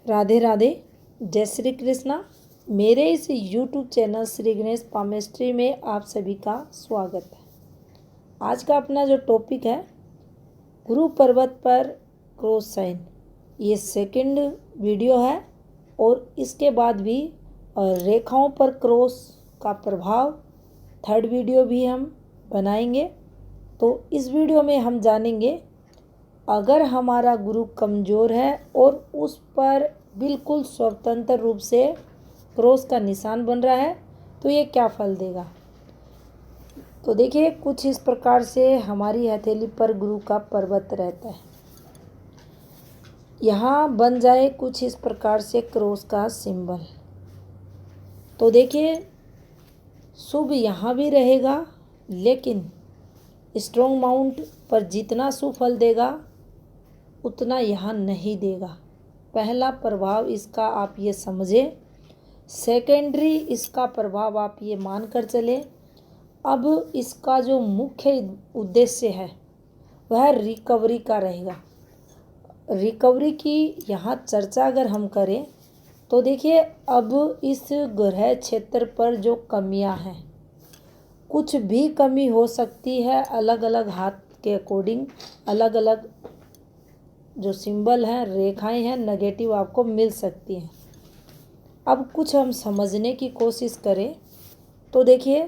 राधे राधे। जय श्री कृष्णा। मेरे इस YouTube channel Shri Ganesh palmistry में आप सभी का स्वागत है। आज का अपना जो टॉपिक है गुरु पर्वत पर क्रॉस साइन, ये सेकंड वीडियो है और इसके बाद भी रेखाओं पर क्रॉस का प्रभाव थर्ड वीडियो भी हम बनाएंगे। तो इस वीडियो में हम जानेंगे अगर हमारा गुरु कमज़ोर है और उस पर बिल्कुल स्वतंत्र रूप से क्रॉस का निशान बन रहा है तो ये क्या फल देगा। तो देखिए, कुछ इस प्रकार से हमारी हथेली पर गुरु का पर्वत रहता है। यहाँ बन जाए कुछ इस प्रकार से क्रॉस का सिंबल, तो देखिए शुभ यहाँ भी रहेगा, लेकिन स्ट्रॉन्ग माउंट पर जितना शुभ फल देगा उतना यहाँ नहीं देगा। पहला प्रभाव इसका आप ये समझें, सेकेंडरी इसका प्रभाव आप ये मान कर चले। अब इसका जो मुख्य उद्देश्य है वह रिकवरी का रहेगा। रिकवरी की यहाँ चर्चा अगर हम करें तो देखिए, अब इस ग्रह क्षेत्र पर जो कमियां हैं, कुछ भी कमी हो सकती है, अलग अलग हाथ के अकॉर्डिंग अलग अलग जो सिंबल हैं, रेखाएं हैं, नेगेटिव आपको मिल सकती हैं। अब कुछ हम समझने की कोशिश करें तो देखिए,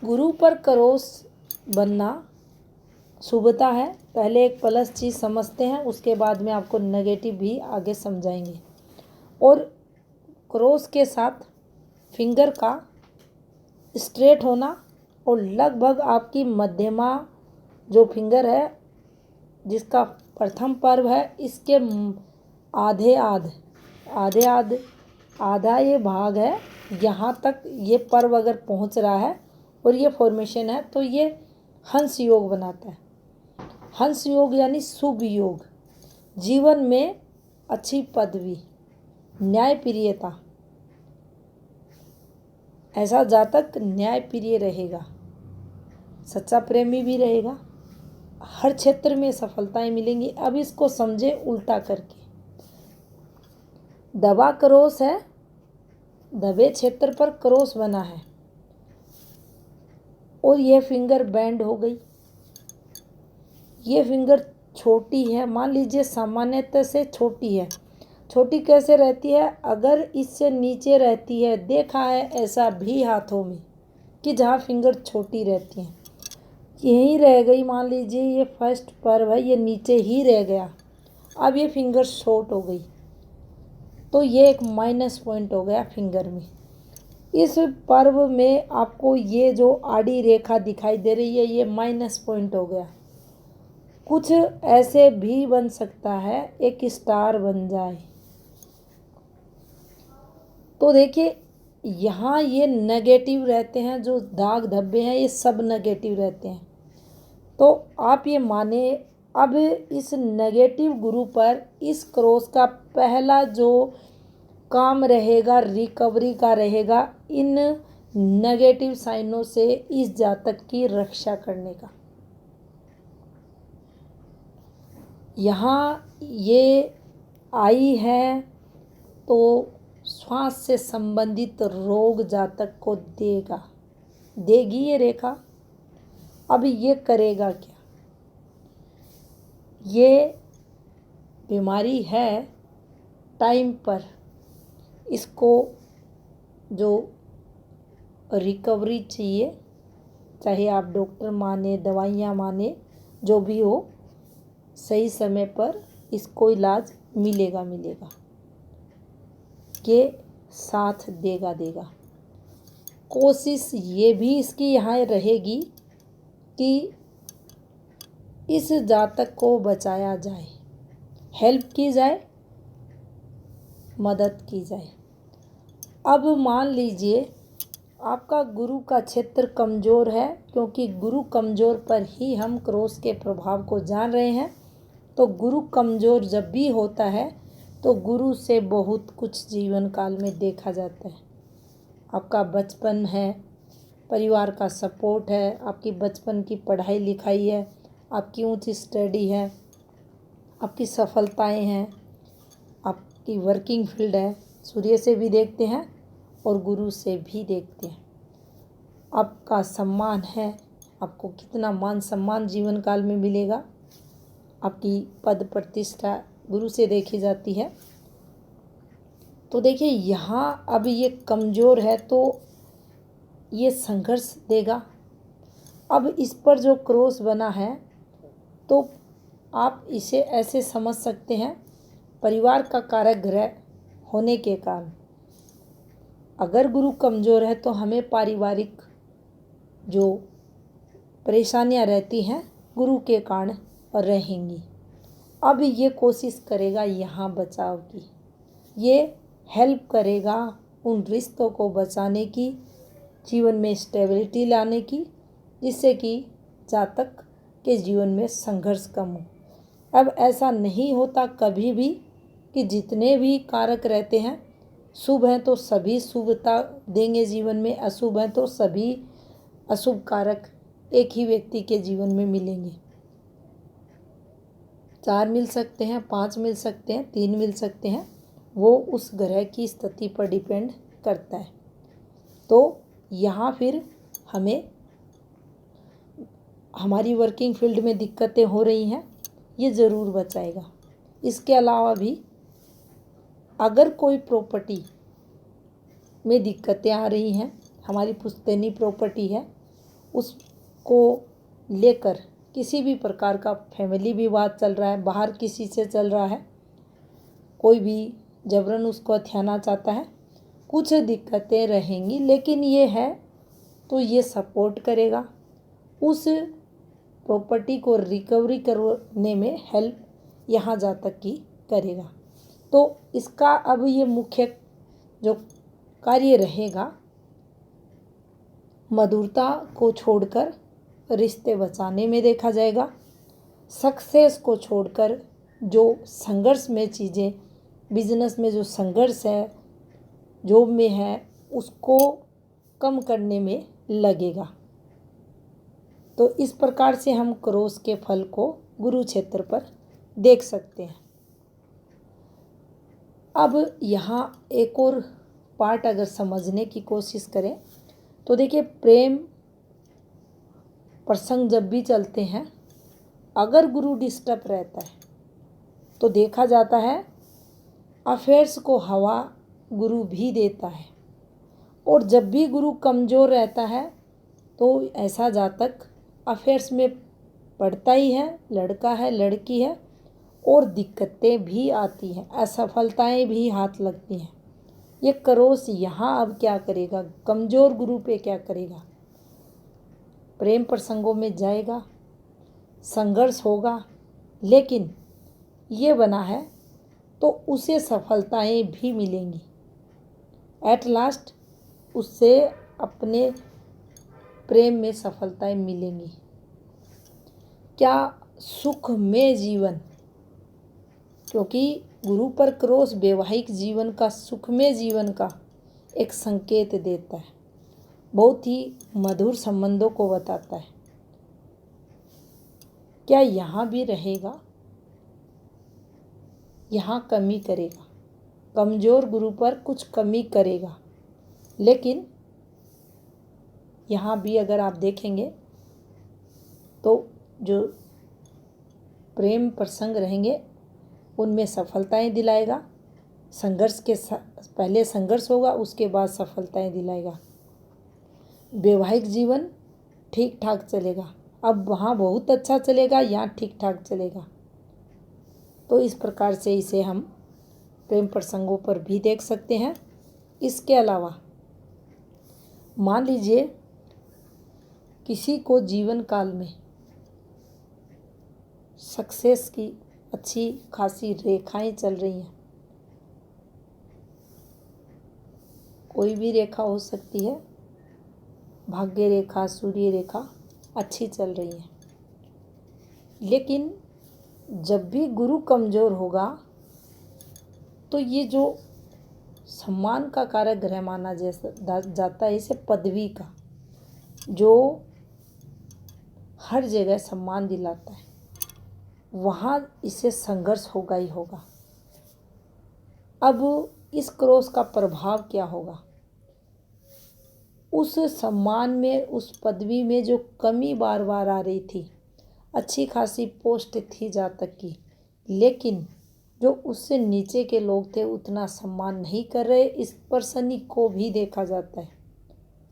गुरु पर क्रॉस बनना शुभता है। पहले एक प्लस चीज़ समझते हैं, उसके बाद में आपको नेगेटिव भी आगे समझाएंगे। और क्रॉस के साथ फिंगर का स्ट्रेट होना और लगभग आपकी मध्यमा जो फिंगर है जिसका प्रथम पर्व है, इसके आधा ये भाग है, यहाँ तक ये पर्व अगर पहुँच रहा है और ये फॉर्मेशन है तो ये हंस योग बनाता है। हंस योग यानी शुभ योग, जीवन में अच्छी पदवी, न्यायप्रियता, ऐसा जातक न्यायप्रिय रहेगा, सच्चा प्रेमी भी रहेगा, हर क्षेत्र में सफलताएं मिलेंगी। अब इसको समझे उल्टा करके, दबा क्रॉस है, दबे क्षेत्र पर क्रॉस बना है और यह फिंगर बैंड हो गई। ये फिंगर छोटी है, मान लीजिए सामान्यतः से छोटी है। छोटी कैसे रहती है? अगर इससे नीचे रहती है, देखा है ऐसा भी हाथों में कि जहाँ फिंगर छोटी रहती हैं, यहीं रह गई। मान लीजिए ये फर्स्ट पर्व है, ये नीचे ही रह गया, अब ये फिंगर शॉर्ट हो गई तो ये एक माइनस पॉइंट हो गया फिंगर में। इस पर्व में आपको ये जो आड़ी रेखा दिखाई दे रही है, ये माइनस पॉइंट हो गया। कुछ ऐसे भी बन सकता है, एक स्टार बन जाए। तो देखिए, यहाँ ये नेगेटिव रहते हैं, जो दाग धब्बे हैं ये सब नेगेटिव रहते हैं। तो आप ये माने, अब इस नेगेटिव गुरु पर इस क्रॉस का पहला जो काम रहेगा रिकवरी का रहेगा, इन नेगेटिव साइनों से इस जातक की रक्षा करने का। यहाँ ये आई है तो श्वास से संबंधित रोग जातक को देगी ये रेखा। अब ये करेगा क्या? ये बीमारी है टाइम पर, इसको जो रिकवरी चाहिए, चाहे आप डॉक्टर माने, दवाइयाँ माने, जो भी हो, सही समय पर इसको इलाज मिलेगा के साथ देगा। कोशिश ये भी इसकी यहाँ रहेगी कि इस जातक को बचाया जाए, हेल्प की जाए, मदद की जाए। अब मान लीजिए आपका गुरु का क्षेत्र कमज़ोर है, क्योंकि गुरु कमज़ोर पर ही हम क्रॉस के प्रभाव को जान रहे हैं। तो गुरु कमज़ोर जब भी होता है तो गुरु से बहुत कुछ जीवन काल में देखा जाता है। आपका बचपन है, परिवार का सपोर्ट है, आपकी बचपन की पढ़ाई लिखाई है, आपकी ऊंची स्टडी है, आपकी सफलताएं हैं, आपकी वर्किंग फील्ड है, सूर्य से भी देखते हैं और गुरु से भी देखते हैं। आपका सम्मान है, आपको कितना मान सम्मान जीवन काल में मिलेगा, आपकी पद प्रतिष्ठा गुरु से देखी जाती है। तो देखिए यहाँ अब ये कमज़ोर है तो ये संघर्ष देगा। अब इस पर जो क्रॉस बना है तो आप इसे ऐसे समझ सकते हैं, परिवार का कारक ग्रह होने के कारण अगर गुरु कमज़ोर है तो हमें पारिवारिक जो परेशानियां रहती हैं गुरु के कारण रहेंगी। अब ये कोशिश करेगा यहाँ बचाव की, ये हेल्प करेगा उन रिश्तों को बचाने की, जीवन में स्टेबिलिटी लाने की, जिससे कि जातक के जीवन में संघर्ष कम हो। अब ऐसा नहीं होता कभी भी कि जितने भी कारक रहते हैं, शुभ हैं तो सभी शुभता देंगे जीवन में, अशुभ हैं तो सभी अशुभ कारक एक ही व्यक्ति के जीवन में मिलेंगे। 4 मिल सकते हैं, 5 मिल सकते हैं, 3 मिल सकते हैं, वो उस ग्रह की स्थिति पर डिपेंड करता है। तो यहाँ फिर हमें हमारी वर्किंग फील्ड में दिक्कतें हो रही हैं, ये ज़रूर बचाएगा। इसके अलावा भी अगर कोई प्रॉपर्टी में दिक्कतें आ रही हैं, हमारी पुश्तैनी प्रॉपर्टी है, उसको लेकर किसी भी प्रकार का फैमिली विवाद चल रहा है, बाहर किसी से चल रहा है, कोई भी जबरन उसको हथियाना चाहता है, कुछ दिक्कतें रहेंगी, लेकिन ये है तो ये सपोर्ट करेगा, उस प्रॉपर्टी को रिकवरी करने में हेल्प यहाँ जातक की करेगा। तो इसका अब ये मुख्य जो कार्य रहेगा, मधुरता को छोड़कर रिश्ते बचाने में देखा जाएगा, सक्सेस को छोड़कर जो संघर्ष में चीज़ें, बिजनेस में जो संघर्ष है, जॉब में है, उसको कम करने में लगेगा। तो इस प्रकार से हम क्रॉस के फल को गुरु क्षेत्र पर देख सकते हैं। अब यहाँ एक और पार्ट अगर समझने की कोशिश करें तो देखिए, प्रेम प्रसंग जब भी चलते हैं, अगर गुरु डिस्टर्ब रहता है तो देखा जाता है अफेयर्स को हवा गुरु भी देता है, और जब भी गुरु कमज़ोर रहता है तो ऐसा जातक अफेयर्स में पड़ता ही है, लड़का है लड़की है, और दिक्कतें भी आती हैं, असफलताएं भी हाथ लगती हैं। ये क्रॉस यहाँ अब क्या करेगा, कमज़ोर गुरु पे क्या करेगा, प्रेम प्रसंगों में जाएगा, संघर्ष होगा, लेकिन ये बना है तो उसे सफलताएं भी मिलेंगी। एट लास्ट उससे अपने प्रेम में सफलताएं मिलेंगी। क्या सुख में जीवन, क्योंकि गुरु पर क्रॉस वैवाहिक जीवन का, सुख में जीवन का एक संकेत देता है, बहुत ही मधुर संबंधों को बताता है। क्या यहाँ भी रहेगा, यहाँ कमी करेगा, कमज़ोर गुरु पर कुछ कमी करेगा, लेकिन यहाँ भी अगर आप देखेंगे तो जो प्रेम प्रसंग रहेंगे उनमें सफलताएं दिलाएगा। संघर्ष के पहले संघर्ष होगा, उसके बाद सफलताएं दिलाएगा। वैवाहिक जीवन ठीक ठाक चलेगा, अब वहाँ बहुत अच्छा चलेगा, यहाँ ठीक ठाक चलेगा। तो इस प्रकार से इसे हम प्रेम प्रसंगों पर भी देख सकते हैं। इसके अलावा मान लीजिए किसी को जीवन काल में सक्सेस की अच्छी खासी रेखाएं चल रही हैं, कोई भी रेखा हो सकती है, भाग्य रेखा, सूर्य रेखा अच्छी चल रही है, लेकिन जब भी गुरु कमज़ोर होगा तो ये जो सम्मान का कारक ग्रह माना जैसा जाता है, इसे पदवी का, जो हर जगह सम्मान दिलाता है, वहाँ इसे संघर्ष होगा ही होगा। अब इस क्रॉस का प्रभाव क्या होगा? उस सम्मान में, उस पदवी में जो कमी बार बार आ रही थी, अच्छी खासी पोस्ट थी जहाँ तक की, लेकिन जो उससे नीचे के लोग थे उतना सम्मान नहीं कर रहे। इस पर शनि को भी देखा जाता है,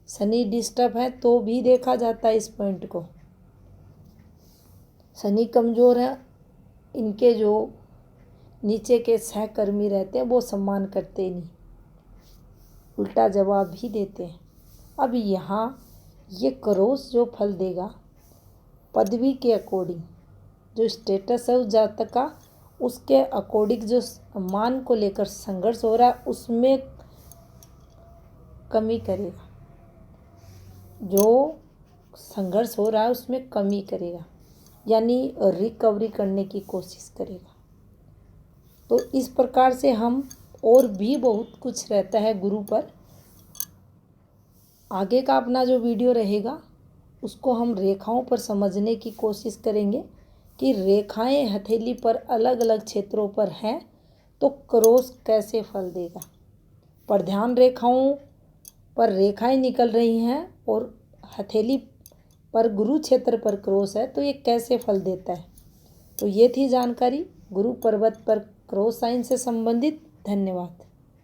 शनि डिस्टर्ब है तो भी देखा जाता है इस पॉइंट को। शनि कमज़ोर है, इनके जो नीचे के सहकर्मी रहते हैं वो सम्मान करते नहीं, उल्टा जवाब भी देते हैं। अब यहाँ ये क्रॉस जो फल देगा, पदवी के अकॉर्डिंग, जो स्टेटस है उस जातक का, उसके अकॉर्डिंग जो सम्मान को लेकर संघर्ष हो रहा है उसमें कमी करेगा। जो संघर्ष हो रहा है उसमें कमी करेगा, यानी रिकवरी करने की कोशिश करेगा। तो इस प्रकार से हम, और भी बहुत कुछ रहता है गुरु पर, आगे का अपना जो वीडियो रहेगा उसको हम रेखाओं पर समझने की कोशिश करेंगे कि रेखाएं हथेली पर अलग अलग क्षेत्रों पर हैं तो क्रॉस कैसे फल देगा। पर ध्यान रेखाओं पर रेखाएं निकल रही हैं और हथेली पर गुरु क्षेत्र पर क्रॉस है तो ये कैसे फल देता है। तो ये थी जानकारी गुरु पर्वत पर क्रॉस साइन से संबंधित। धन्यवाद।